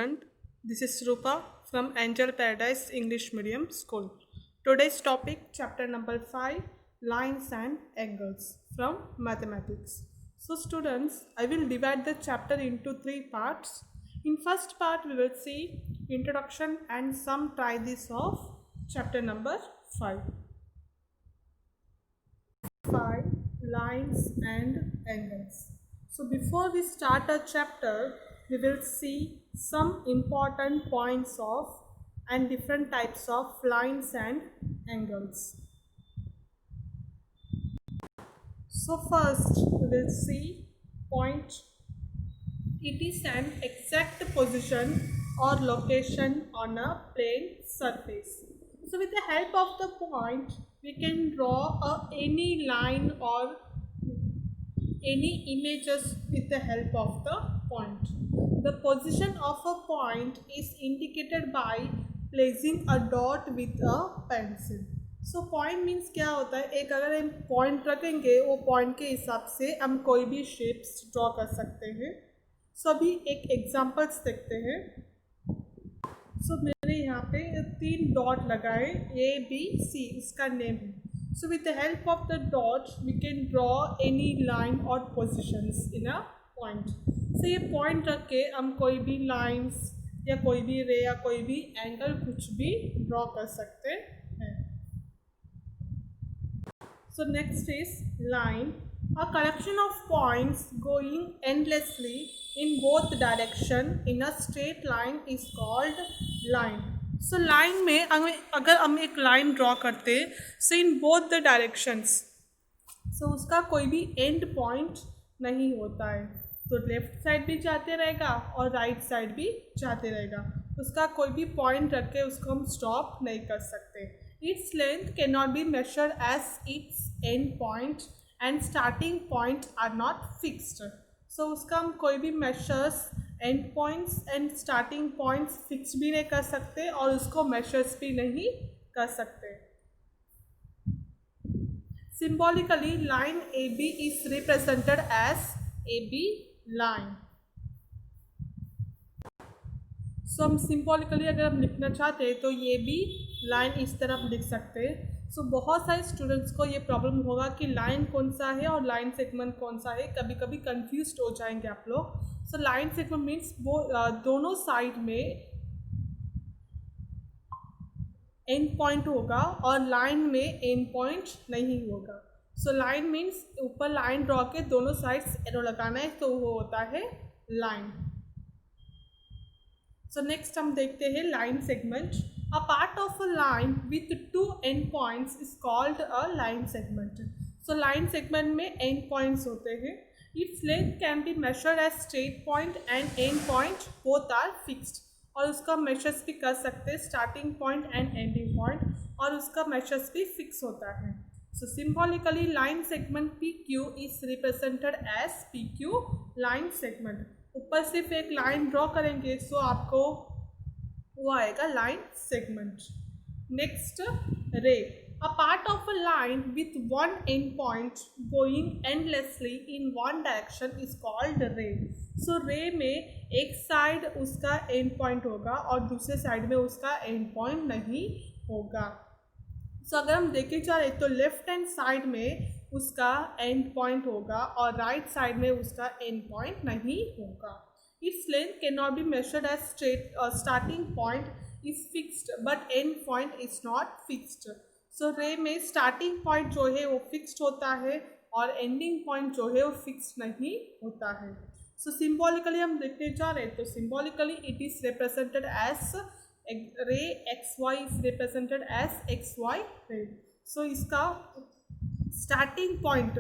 And this is Rupa from Angel Paradise English Medium School. Today's topic, chapter number 5, lines and angles from mathematics. So students, I will divide the chapter into three parts. In first part, we will see introduction and some try this of chapter number 5. 5 lines and angles. So before we start a chapter, we will see some important points of and different types of lines and angles. So first we will see point. It is an exact position or location on a plane surface. So with the help of the point, we can draw any line or any images with the help of the point. The position of a point is indicated by placing a dot with a pencil. So point means क्या होता है, एक अगर हम point रखेंगे वो point के हिसाब से हम कोई भी shapes draw कर सकते हैं. So अभी एक examples देखते हैं. So मैंने यहाँ पे 3 डॉट लगाए A, B, C, इसका नेम है. So with the help of the dot, we can draw any line or positions in a point. So ये point रख के हम कोई भी lines या कोई भी ray या कोई भी angle कुछ भी draw कर सकते हैं. So next is line. A collection of points going endlessly in both direction in a straight line is called line. So line में अगर हम एक line draw करते so in both the directions, so उसका कोई भी end point नहीं होता है, तो लेफ्ट साइड भी जाते रहेगा और राइट साइड भी जाते रहेगा. उसका कोई भी पॉइंट रख के उसको हम स्टॉप नहीं कर सकते. Its length can not be measured as its end point and starting point are not fixed. So उसका हम कोई भी measures end points and starting points fix भी नहीं कर सकते और उसको मेजर्स भी नहीं कर सकते. Symbolically, line AB is represented as AB line. So हम सिम्बॉलिकली अगर हम लिखना चाहते हैं तो ये भी लाइन इस तरह हम लिख सकते हैं. सो बहुत सारे स्टूडेंट्स को ये प्रॉब्लम होगा कि लाइन कौन सा है और लाइन सेगमेंट कौन सा है, कभी कभी कंफ्यूज हो जाएंगे आप लोग. सो लाइन सेगमेंट मीन्स वो दोनों साइड में एंड पॉइंट होगा और लाइन में एंड पॉइंट नहीं होगा. सो लाइन मीन्स ऊपर लाइन ड्रॉ के दोनों साइड्स एरो लगाना है, तो वो होता है लाइन. सो नेक्स्ट हम देखते हैं line segment. A part of a line with 2 end points is called a line segment. So line segment में एंड पॉइंट्स होते हैं. Its length can be measured as straight point end end point both are fixed. और उसका measures भी कर सकते हैं, starting point and ending point, और उसका मेजर्स भी फिक्स होता है. So symbolically line segment P Q is represented as P Q line segment. ऊपर सिर्फ एक लाइन ड्रॉ करेंगे सो आपको वो आएगा line segment. Next ray. A part of a line with one end point going endlessly in one direction is called ray. So ray में एक side उसका एंड पॉइंट होगा और दूसरे साइड में उसका एंड पॉइंट नहीं होगा. सो अगर हम देखे जा रहे तो लेफ्ट हैंड साइड में उसका एंड पॉइंट होगा और राइट साइड में उसका एंड पॉइंट नहीं होगा. Its length can not be measured as straight. Starting point is fixed but end point is not fixed. So ray में स्टार्टिंग पॉइंट जो है वो फिक्स्ड होता है और एंडिंग पॉइंट जो है वो फिक्स्ड नहीं होता है. सो सिम्बॉलिकली हम देखने जा रहे हैं तो symbolically it is represented as ray. X Y is represented as X Y ray. So इसका स्टार्टिंग पॉइंट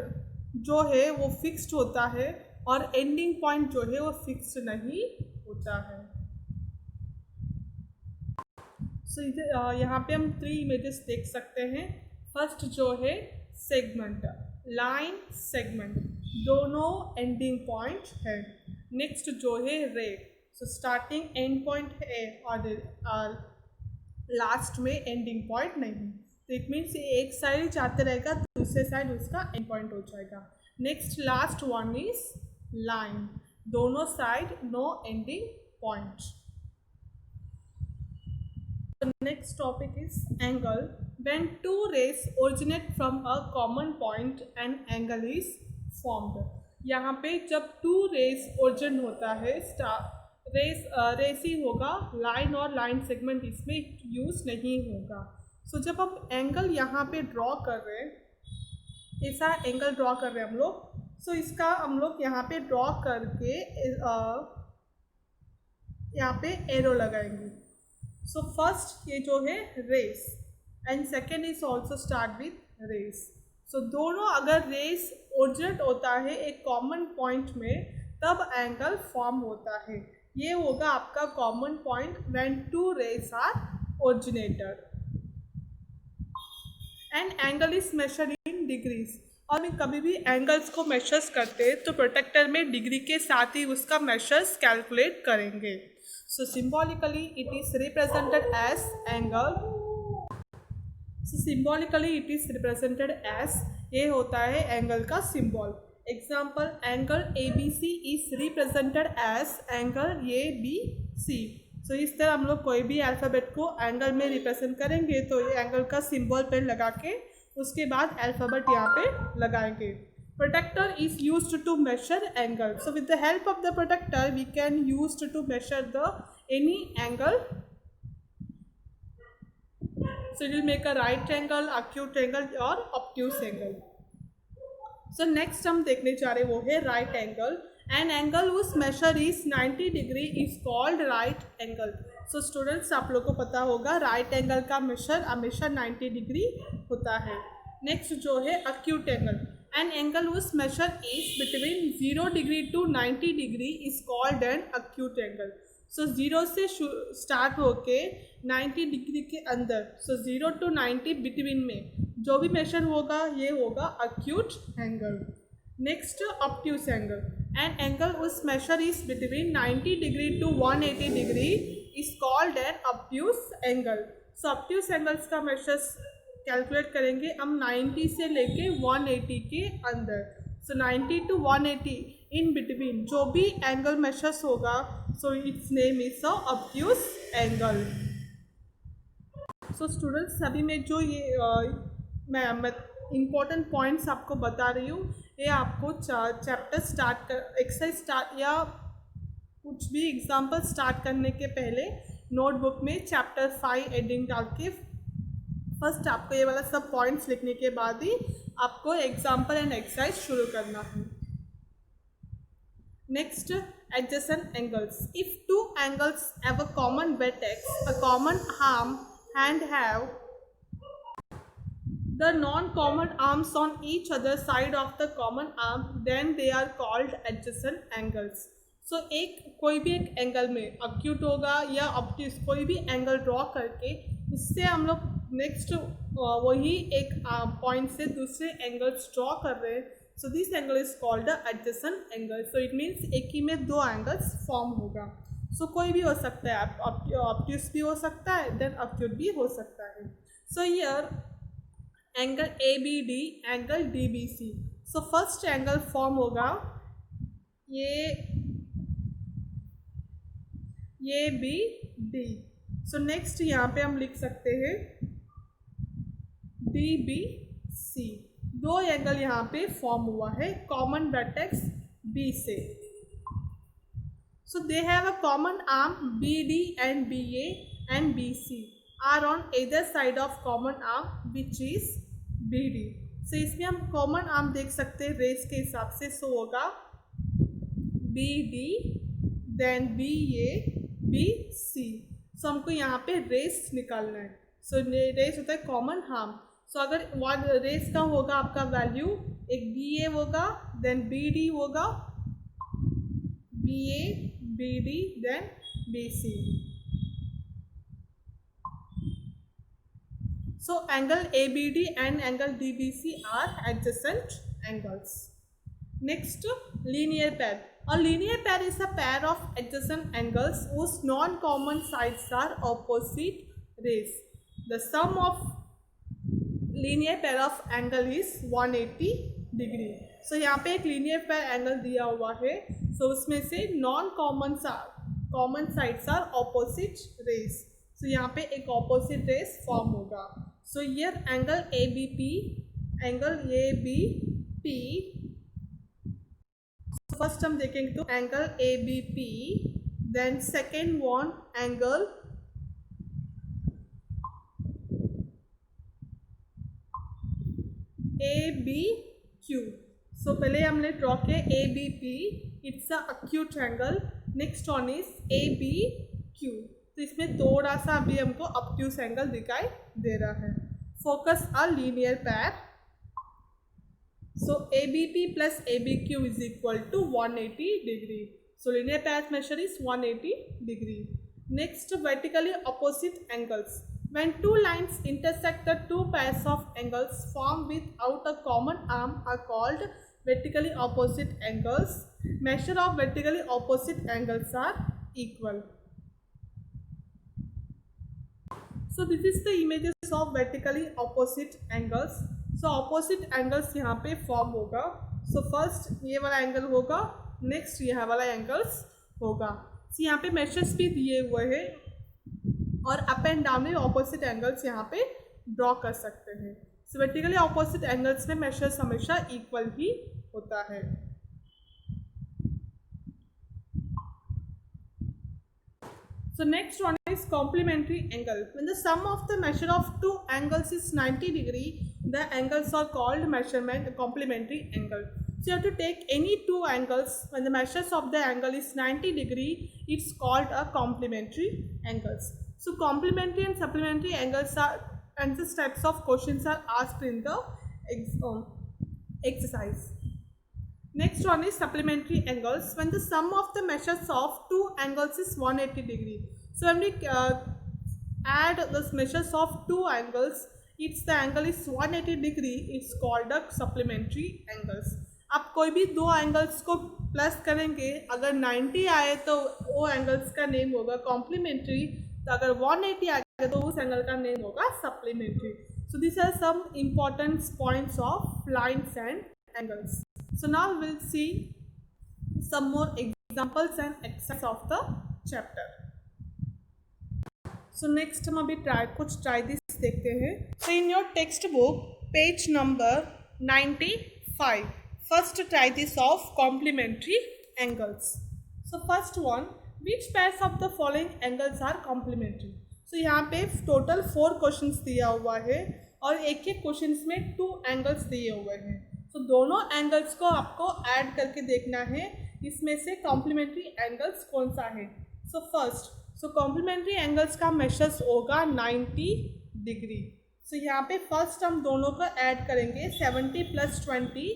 जो है वो फिक्स्ड होता है और एंडिंग पॉइंट जो है वो फिक्स्ड नहीं होता है. सो इधर यहाँ पे हम 3 इमेजेस देख सकते हैं. फर्स्ट जो है सेगमेंट, लाइन सेगमेंट, दोनों एंडिंग पॉइंट है. नेक्स्ट जो है रे. सो स्टार्टिंग एंड पॉइंट है और लास्ट में एंडिंग पॉइंट नहीं. तो इट मीन्स एक साइड जाते रहेगा दूसरे साइड उसका एंड पॉइंट हो जाएगा. Next last one is line, दोनों side no ending point. next topic is angle. When two rays originate from a common point, an angle is formed. यहाँ पे जब टू रेस ओरिजिन होता है, race ही होगा, line और लाइन सेगमेंट इसमें use नहीं होगा. सो जब हम एंगल यहाँ पे ड्रॉ कर रहे हैं, ऐसा एंगल ड्रॉ कर रहे हैं हम लोग. सो इसका हम लोग यहाँ पे ड्रॉ करके यहाँ पे एरो लगाएंगे. सो फर्स्ट ये जो है rays and second is also start with rays. So दोनों अगर रेस ओरिजिनेट होता है एक कॉमन पॉइंट में, तब एंगल फॉर्म होता है. ये होगा आपका common point when two rays are originated. And angle is measured in degrees. और हम कभी भी एंगल्स को मेजर्स करते हैं तो प्रोटेक्टर में डिग्री के साथ ही उसका मेजर्स कैलकुलेट करेंगे. So symbolically it is represented as angle. So symbolically it is represented as, ये होता है एंगल का symbol. Example, angle A B C is represented as angle A B C. So इस तरह हम लोग कोई भी अल्फ़ाबेट को एंगल में रिप्रेजेंट करेंगे तो ये एंगल का सिंबल पे लगा के उसके बाद अल्फ़ाबेट यहाँ पे लगाएंगे. Protractor is used to measure angle. So with the help of the protractor we can used to measure the any angle. So it will make a right angle, acute angle और obtuse angle. So next हम देखने जा रहे वो है right angle. An angle whose measure is 90 degree is called right angle. So students आप लोग को पता होगा right angle का measure हमेशा 90 degree होता है. Next जो है acute angle. An angle whose measure is between 0 degree to 90 degree is called an acute angle. सो 0 से स्टार्ट होके 90 डिग्री के अंदर, सो 0 to 90 बिटवीन में जो भी मेजर होगा ये होगा acute angle. Next obtuse angle. An angle whose measure is between 90 degree to 180 degree is called an obtuse angle. So obtuse angles का मेजर्स कैलकुलेट करेंगे हम 90 से लेके 180 के अंदर. सो 90 to 180 इन बिटवीन जो भी एंगल मेजर्स होगा, so it's name is a obtuse angle. So students अभी मैं जो ये मैं इम्पोर्टेंट पॉइंट्स आपको बता रही हूँ, ये आपको चैप्टर स्टार्ट कर एक्सरसाइज स्टार्ट या कुछ भी एग्जाम्पल स्टार्ट करने के पहले नोटबुक में चैप्टर 5 एडिंग डाल के फर्स्ट आपको ये वाला सब पॉइंट्स लिखने के बाद ही आपको एग्जाम्पल एंड एक्सरसाइज शुरू करना है. Next, adjacent angles. If two angles have a common vertex, a common arm, and have the non-common arms on each other side of the common arm, then they are called adjacent angles. So एक कोई भी एक angle में acute होगा या obtuse, कोई भी angle draw करके उससे हम लोग नेक्स्ट वही एक पॉइंट से दूसरे एंगल्स ड्रॉ कर रहे हैं. So this angle is called the adjacent angle. So it means एक ही में दो एंगल्स फॉर्म होगा. So कोई भी हो सकता है, obtuse भी हो सकता है, then acute भी हो सकता है. So here angle ABD, angle DBC. So first angle form होगा ये BD. So next यहाँ पे हम लिख सकते हैं DBC. दो एंगल यहाँ पे फॉर्म हुआ है कॉमन वर्टेक्स B से. So they have a common arm BD and BA and BC are on either side of common arm which is BD. So इसमें हम कॉमन आर्म देख सकते हैं रेस के हिसाब से. सो होगा BD देन BA BC. सो हमको यहाँ पे रेस निकालना है. सो रेस होता है कॉमन आर्म. सो अगर वन रेस का होगा आपका वैल्यू, एक BA होगा देन BD होगा, BA BD then BC. So angle ABD and angle DBC are adjacent angles. Next, linear pair. A linear pair is a pair of adjacent angles whose non-common sides are opposite rays. The sum of linear pair of angle is 180 degree. So यहाँ पे एक linear pair angle दिया हुआ है. So उसमें से non-common common sides are opposite rays. सो यहाँ पे एक ऑपोजिट रेस फॉर्म होगा. So here angle A B P. First हम देखेंगे तो angle A B P, then second one angle A B Q. So पहले हमने ड्रॉ किया A B P, it's a acute angle. Next one is A B Q. तो इसमें थोड़ा सा अभी हमको ऑब्ट्यूज एंगल दिखाई दे रहा है. फोकस अ लीनियर पैर. So ABP plus ABQ is equal to 180 degree. So linear pair measure is 180 degree. Next, vertically opposite angles. When two lines intersect, the two pairs of angles formed without a common arm are called vertically opposite angles. Measure of vertically opposite angles are equal. So this is the images of vertically opposite angles. So opposite angles यहाँ पे form होगा. So first ये वाला angle होगा, next यह वाला angles होगा. सो यहाँ पे मेजर्स भी दिए हुए हैं और अप एंड डाउन में ऑपोजिट एंगल्स यहाँ पे ड्रॉ कर सकते हैं. सो वर्टिकली ऑपोजिट एंगल्स में मेजर्स हमेशा इक्वल ही होता है. So next one is complementary angle. When the sum of the measure of two angles is 90 degree, the angles are called measurement complementary angle. So you have to take any two angles. When the measures of the angle is 90 degree, it's called a complementary angles. So complementary and supplementary angles are, and this types of questions are asked in the exercise. Next one is supplementary angles. When the sum of the measures of two angles is 180 degree. So when we add the measures of two angles, it's the angle is 180 degree. It's called a supplementary angles. आप कोई भी दो angles को plus करेंगे, अगर 90 आए तो वो एंगल्स का नेम होगा कॉम्प्लीमेंट्री. तो अगर 180 आए तो उस एंगल का नेम होगा supplementary. So this are some important points of lines and angles. So now we will see some more examples and exercises of the chapter. So next हम अभी कुछ try this देखते हैं. So in your textbook page number 95, first try this of complementary angles. So first one, which pairs of the following angles are complementary? So यहाँ पे total 4 questions दिया हुआ है और एक एक questions में 2 angles दिए हुए हैं. तो दोनों एंगल्स को आपको ऐड करके देखना है, इसमें से कॉम्प्लीमेंट्री एंगल्स कौन सा है. सो फर्स्ट, सो कॉम्प्लीमेंट्री एंगल्स का मेजर्स होगा 90 डिग्री. सो यहाँ पे फर्स्ट हम दोनों को ऐड करेंगे. 70 + 20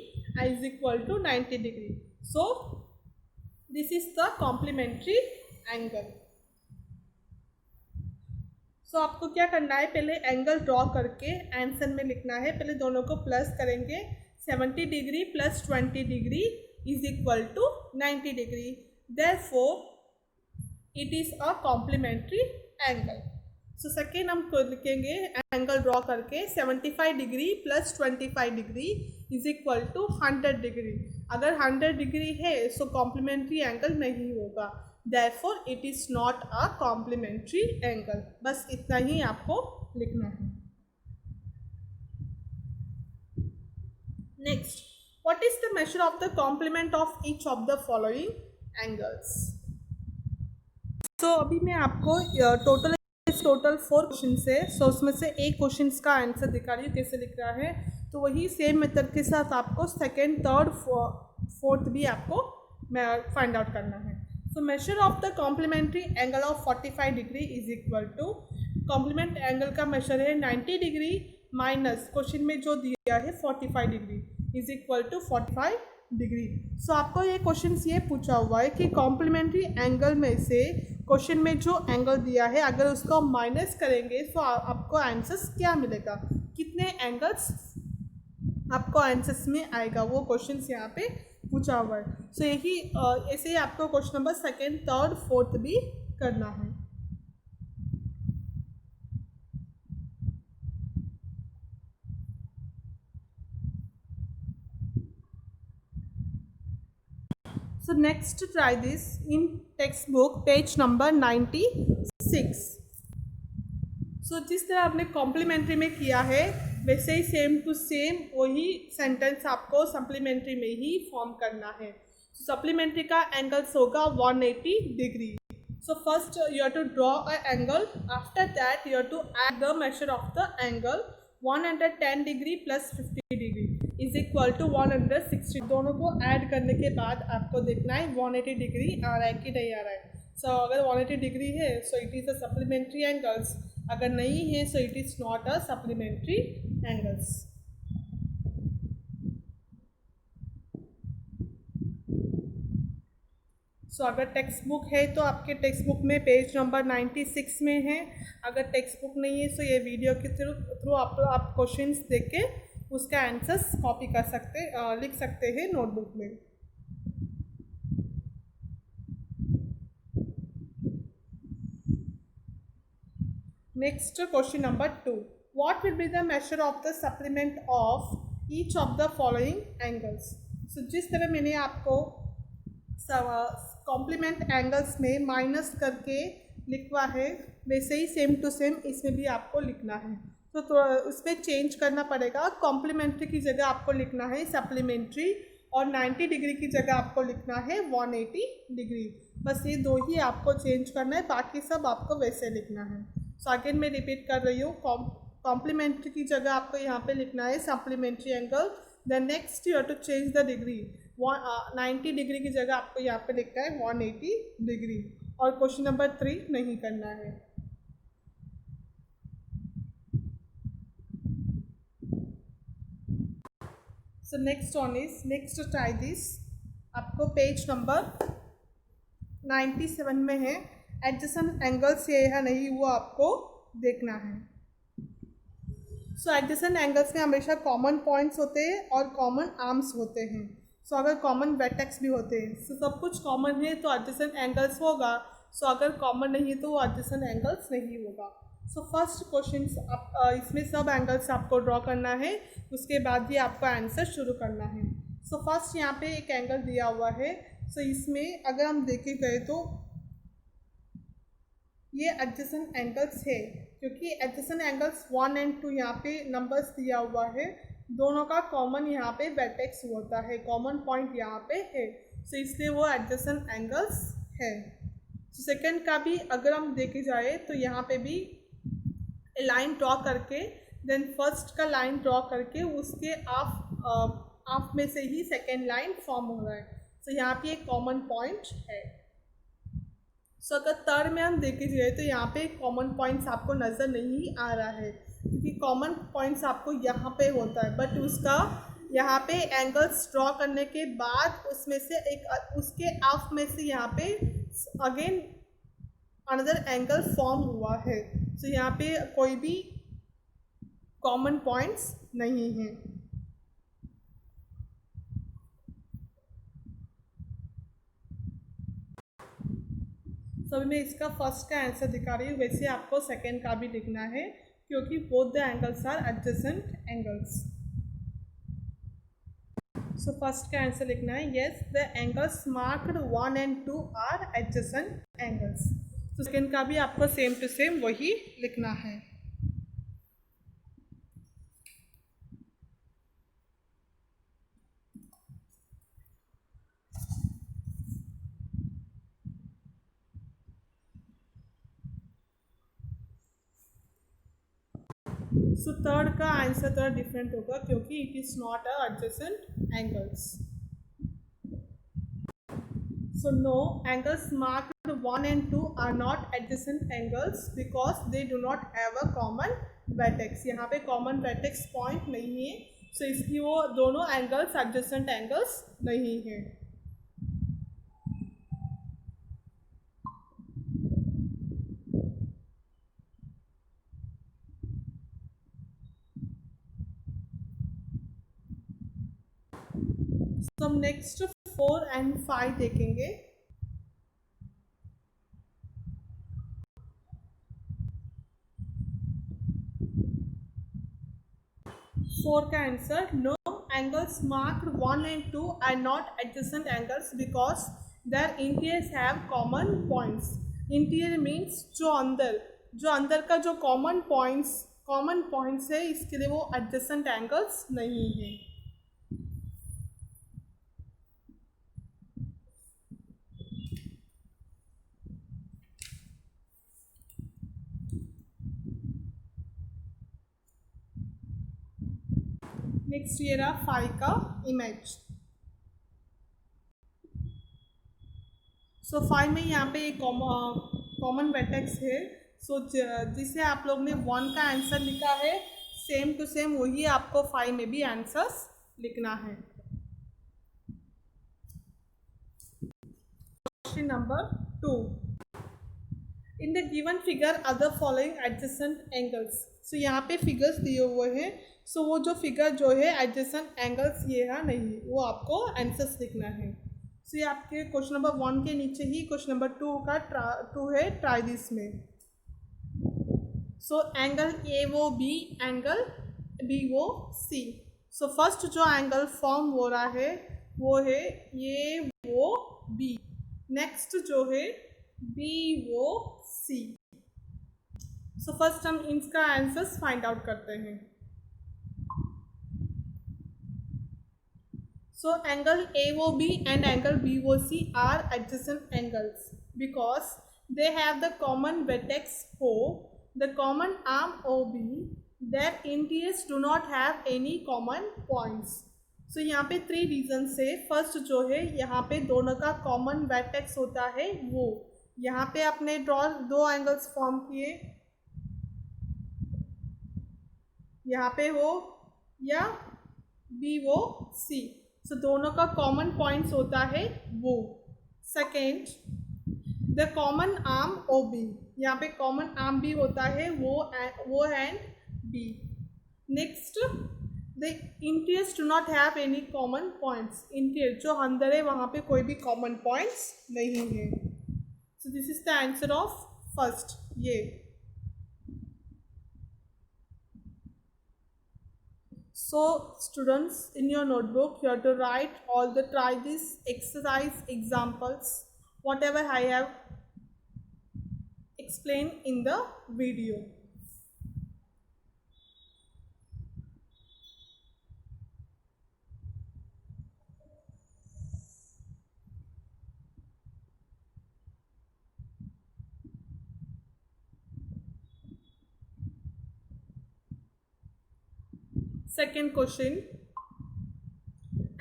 is equal to 90 degree. So this is the complementary angle. So आपको क्या करना है, पहले एंगल ड्रॉ करके आंसर में लिखना है. पहले दोनों को प्लस करेंगे. 70 degree plus 20 degree is equal to 90 degree. Therefore, it is a complementary angle. So second हम लिखेंगे एंगल ड्रॉ करके 75 degree plus 25 degree is equal to 100 degree. अगर 100 डिग्री है so complementary एंगल नहीं होगा. Therefore, it is not a complementary angle. बस इतना ही आपको लिखना है. Next, what is the measure of the complement of each of the following angles? So अभी मैं आपको टोटल 4 क्वेश्चन है. सो उसमें से एक क्वेश्चन का आंसर दिखा रही हूँ कैसे लिख रहा है. तो वही सेम मेथड के साथ आपको सेकेंड, थर्ड, फोर्थ भी आपको फाइंड आउट करना है. So measure of the complementary angle of 45 degree is equal to, complement angle का मेजर है 90 डिग्री माइनस क्वेश्चन में जो दिया है 45 degree is equal to 45 degree. So आपको ये क्वेश्चन ये पूछा हुआ है कि कॉम्प्लीमेंट्री एंगल में से क्वेश्चन में जो एंगल दिया है अगर उसको माइनस करेंगे तो आपको आंसर्स क्या मिलेगा, कितने एंगल्स आपको आंसर्स में आएगा, वो क्वेश्चन यहाँ पे पूछा हुआ है. सो यही ऐसे ही आपको question number second, third, fourth भी करना है. So next try this in textbook page number 96. सो जिस तरह आपने कॉम्प्लीमेंट्री में किया है वैसे ही सेम टू सेम वही सेंटेंस आपको सप्लीमेंट्री में ही फॉर्म करना है। सप्लीमेंट्री का एंगल्स होगा 180 degree. So first you have to draw a angle, after that you have to add the measure of the angle 110 degree plus 50 degree is equal to 160। दोनों को add करने के बाद आपको देखना है 180 डिग्री आ रहा है कि नहीं आ रहा है। सो अगर 180 डिग्री है so it is a supplementary angles, अगर नहीं है so it is not a supplementary angles. So अगर टेक्स्ट बुक है तो आपके टेक्स्ट बुक में पेज नंबर 96 में है। अगर टेक्स्ट बुक नहीं है तो ये वीडियो के थ्रू आप क्वेश्चंस देख के उसका आंसर्स कॉपी कर सकते लिख सकते हैं नोटबुक में। Next question number 2, what will be the measure of the supplement of each of the following angles. So जिस तरह मैंने आपको कॉम्प्लीमेंट एंगल्स में माइनस करके लिखवा है वैसे ही सेम टू सेम इसमें भी आपको लिखना है। तो उसमें चेंज करना पड़ेगा, कॉम्प्लीमेंट्री की जगह आपको लिखना है सप्लीमेंट्री और 90 डिग्री की जगह आपको लिखना है 180 डिग्री। बस ये दो ही आपको चेंज करना है, बाकी सब आपको वैसे लिखना है। सो अगेन मैं रिपीट कर रही हूँ, कॉम्प्लीमेंट्री की जगह आपको यहाँ पे लिखना है supplementary angle, then next you have to change the degree 90 degree की जगह आपको यहाँ पे लिखना है 180 डिग्री, और क्वेश्चन नंबर 3 नहीं करना है। So next one is next try this. आपको पेज नंबर 97 में है, एडजेसेंट एंगल्स ये है नहीं वो आपको देखना है। सो एडजेसेंट एंगल्स में हमेशा कॉमन पॉइंट्स होते हैं और कॉमन आर्म्स होते हैं। सो अगर कॉमन वर्टेक्स भी होते हैं, सो सब कुछ कॉमन है तो एडजेसेंट एंगल्स होगा। सो अगर कॉमन नहीं है तो वो एडजेसेंट एंगल्स नहीं होगा। सो फर्स्ट क्वेश्चन इसमें सब एंगल्स आपको ड्रॉ करना है, उसके बाद ही आपको आंसर शुरू करना है। सो फर्स्ट यहाँ पे एक एंगल दिया हुआ है। सो इसमें अगर हम देखे गए तो ये एडजेसेंट एंगल्स है, क्योंकि एडजेसेंट एंगल्स 1 और 2 यहाँ पे नंबर्स दिया हुआ है, दोनों का कॉमन यहाँ पे वर्टेक्स होता है, कॉमन पॉइंट यहाँ पे है, सो इसलिए वो एडजेसेंट एंगल्स है। सो सेकंड का भी अगर हम देखे जाए तो यहाँ पे भी लाइन ड्रॉ करके देन फर्स्ट का लाइन ड्रॉ करके उसके हाफ में से ही सेकेंड लाइन फॉर्म हो रहा है। सो यहाँ पे एक कॉमन पॉइंट है। सो अगर थर्ड में हम देखे जाए तो यहाँ पे कॉमन पॉइंट्स आपको नज़र नहीं आ रहा है, क्योंकि कॉमन पॉइंट्स आपको यहाँ पे होता है, बट उसका यहाँ पे एंगल्स ड्रॉ करने के बाद उसमें से एक उसके हाफ में से यहाँ पे अगेन अनदर एंगल फॉर्म हुआ है। सो यहाँ पे कोई भी कॉमन पॉइंट्स नहीं हैं। तो अभी मैं इसका फर्स्ट का आंसर दिखा रही हूँ, वैसे आपको सेकेंड का भी लिखना है क्योंकि both the angles are adjacent angles. So first का आंसर लिखना है यस द एंगल्स मार्क्ड 1 और 2 आर एडजेसेंट एंगल्स। तो सेकेंड का भी आपको सेम टू सेम वही लिखना है। सो थर्ड का आंसर थोड़ा डिफरेंट होगा क्योंकि it is not a adjacent angles. So no, angles marked 1 और 2 are not adjacent angles because they do not have a common vertex. यहाँ पे कॉमन वर्टेक्स पॉइंट नहीं है, सो इसलिए वो दोनों एंगल्स एडजेसेंट एंगल्स नहीं है। तो हम नेक्स्ट 4 और 5 देखेंगे। 4 का आंसर नो, एंगल्स मार्क्ड 1 और 2 are not adjacent angles because their interiors have common points. Interior means जो अंदर जो अंदर का जो कॉमन पॉइंट्स है इसके लिए वो एडजेसेंट एंगल्स नहीं है। नेक्स्ट ये रहा फाई का इमेज। सो फाई में यहाँ पे एक कॉमन वर्टेक्स है। सो जिसे आप लोग ने 1 का आंसर लिखा है सेम टू सेम वही आपको फाई में भी आंसर्स लिखना है। Question number 2, in the given figure other following adjacent angles. So यहाँ पे फिगर्स दिए हुए हैं। सो वो जो फिगर जो है एडजेसेंट एंगल्स ये है नहीं, वो आपको आंसर्स लिखना है। सो ये आपके क्वेश्चन नंबर 1 के नीचे ही क्वेश्चन नंबर 2 का 2 है, ट्राई दिस में। सो एंगल ए वो बी, एंगल बी वो सी। सो फर्स्ट जो एंगल फॉर्म हो रहा है वो है ये वो बी, नेक्स्ट जो है बी वो सी। सो फर्स्ट हम इसका आंसर्स फाइंड आउट करते हैं। So angle AOB and angle BOC are adjacent angles because they have the common vertex O, the common arm OB, their interiors do not have any common points. सो यहाँ पे 3 regions है। First जो है यहाँ पे दोनों का कॉमन वर्टेक्स होता है वो, यहाँ पे आपने ड्रॉ 2 एंगल्स फॉर्म किए, यहाँ पे हो या बी वो सी। सो दोनों का कॉमन पॉइंट्स होता है वो। Second, the common arm O B, यहाँ पे कॉमन आर्म भी होता है वो and B. Next, the interiors do not have any common points, interior जो अंदर है वहाँ पे कोई भी कॉमन पॉइंट्स नहीं है। सो this is the answer of first ये। So students, in your notebook you have to write all the try this exercise examples whatever I have explained in the video. Second question,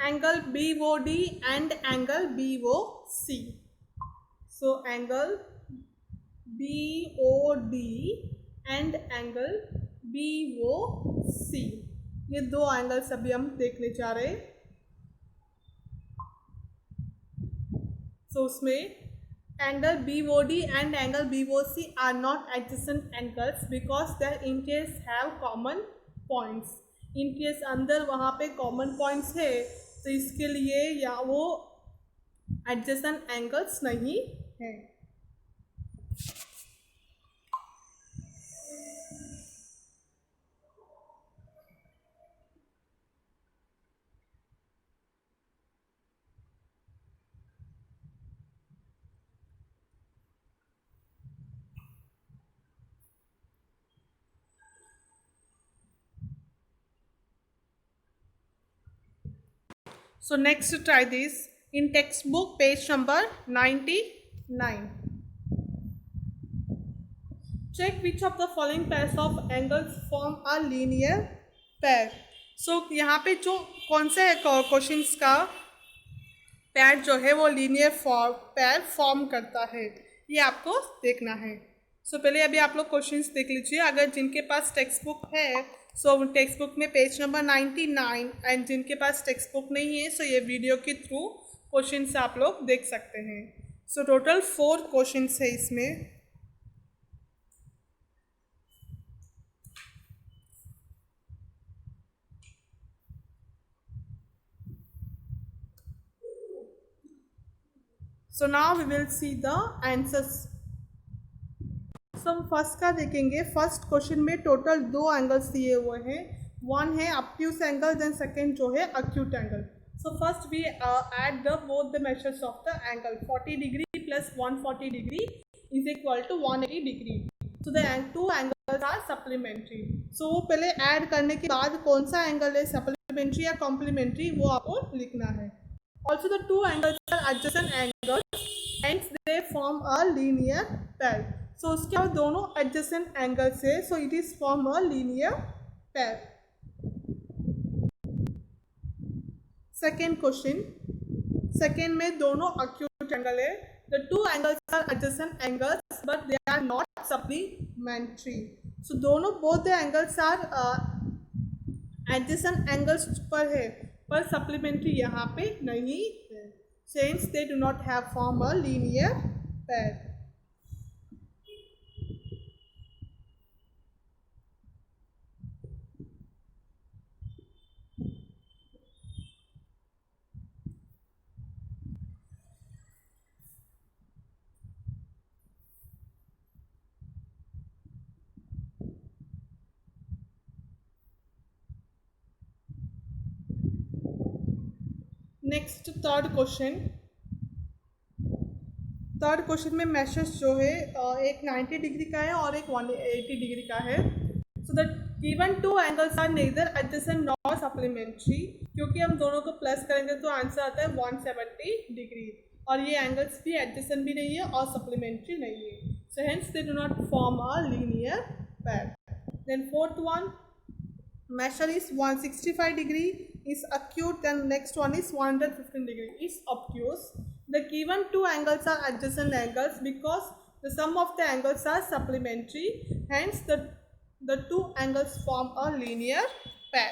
angle BOD and angle BOC. So angle BOD and angle BOC, ये 2 angles अभी हम देखने जा रहे हैं। सो उसमें angle BOD and angle BOC are not adjacent angles because their interiors have common points. In case अंदर वहाँ पे कॉमन पॉइंट्स है तो इसके लिए या वो एडजेसेंट एंगल्स नहीं है। So next try this in textbook page number 99. Check which of the following pairs of angles form a linear pair. So यहाँ पे जो कौन से क्वेश्चंस का पैर जो है वो लीनियर पैर फॉर्म करता है ये आपको देखना है। सो पहले अभी आप लोग क्वेश्चंस देख लीजिए। अगर जिनके पास टेक्स्ट बुक है सो टेक्स्ट बुक में पेज नंबर 99 एंड जिनके पास टेक्स्ट बुक नहीं है सो ये वीडियो के थ्रू क्वेश्चंस आप लोग देख सकते हैं। सो टोटल 4 क्वेश्चंस है इसमें। So now we will see the answers. So हम फर्स्ट का देखेंगे। फर्स्ट क्वेश्चन में टोटल 2 एंगल्स दिए हुए हैं। वन है ऑब्ट्यूस एंगल देन सेकेंड जो है acute angle. So first we add the both the measures of the angle. 40 degree plus 140 degree is equal to 180 degree. So the two angles are supplementary. So पहले add करने के बाद कौन सा angle है supplementary या complementary वो आपको लिखना है. Also the two angles are adjacent angles, hence they form a linear pair. So उसके बाद दोनों adjacent angles है, so it is form a linear pair. Second question. Second में दोनों acute angle है. The two angles are adjacent angles, but they are not supplementary. So दोनों both the angles are adjacent angles पर है, पर supplementary यहाँ पे नहीं है. Since they do not have form a linear pair. Next third question. Third question में measures जो है एक 90 डिग्री का है और एक 180 डिग्री का है. So the given two angles are neither adjacent nor supplementary. क्योंकि हम दोनों को प्लस करेंगे तो आंसर आता है 170 डिग्री, और ये एंगल्स भी एडजेसेंट भी नहीं है और सप्लीमेंट्री नहीं है. So hence they do not form a linear pair. Then fourth one, measure is 165 degree is acute, then next one is 115 degree is obtuse. The given two angles are adjacent angles because the sum of the angles are supplementary, hence the two angles form a linear pair.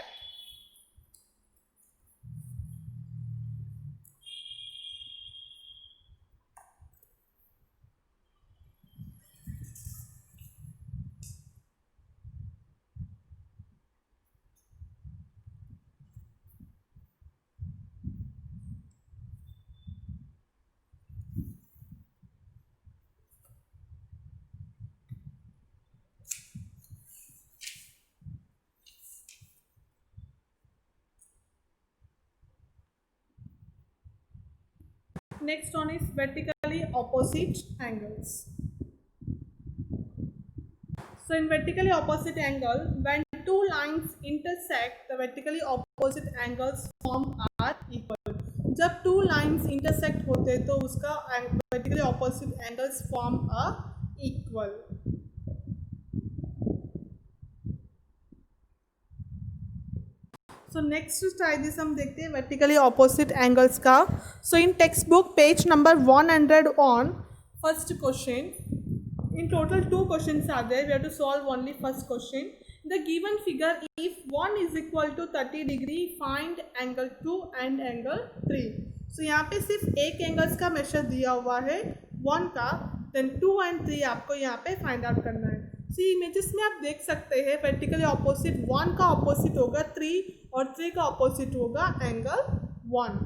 Next one is vertically opposite angles. So in vertically opposite angle, when two lines intersect, the vertically opposite angles form are equal. जब two lines intersect होते हैं तो उसका vertically opposite angles form are equal. So next to try this हम देखते हैं vertically opposite angles का. So in textbook page number 100 on first question, in total two questions are there. We have to solve only first question. The given figure, if 1 is equal to 30 degree, find angle 2 and angle 3. So यहाँ पे सिर्फ एक angles का measure दिया हुआ है 1 का, then 2 and 3 आपको यहाँ पे फाइंड आउट करना है. सी इमेजेस में आप देख सकते हैं वर्टिकली ऑपोजिट 1 का ऑपोजिट होगा 3 और 3 का ऑपोजिट होगा एंगल 1.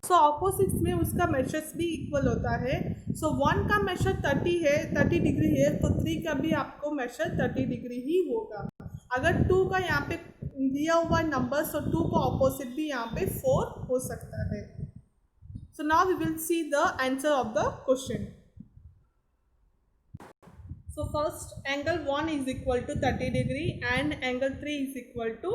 सो ऑपोजिट्स में उसका मेशर्स भी इक्वल होता है. सो 1 का मेशर 30 है, 30 डिग्री है, तो 3 का भी आपको मेशर 30 डिग्री ही होगा. अगर 2 का यहाँ पे दिया हुआ नंबर, सो 2 का ऑपोजिट भी यहाँ पे 4 हो सकता है. So now we will see the answer of the question. So first angle 1 is equal to 30 degree and angle 3 is equal to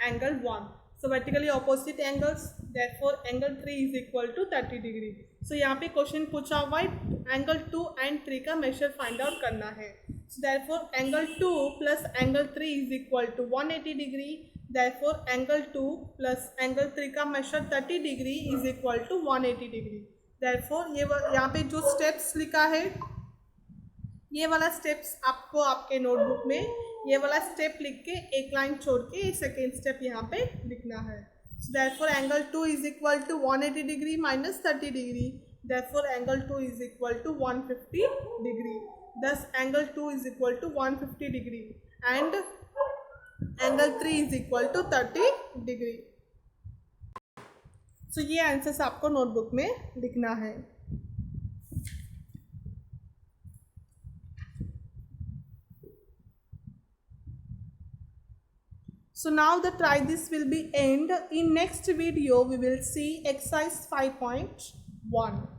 angle 1. So vertically opposite angles, therefore angle 3 is equal to 30 degree. So यहाँ पे question पूछा हुआ है angle 2 and 3 का measure find out करना है. So therefore angle 2 plus angle 3 is equal to 180 degree. Therefore angle 2 plus angle 3 का major 30 degree is equal to 180 degree. Therefore ये यहाँ पे जो स्टेप्स लिखा है, ये वाला स्टेप्स आपको आपके नोटबुक में ये वाला स्टेप लिख के एक लाइन छोड़ के सेकेंड स्टेप यहाँ पे लिखना है. So therefore angle 2 is equal to 180 degree minus 30 degree. Therefore angle 2 is equal to 150 degree. Thus angle 2 is equal to 150 degree and angle 3 is equal to 30 degree. So ये answers आपको notebook में लिखना है. So now the try this will be end. In next video we will see exercise 5.1.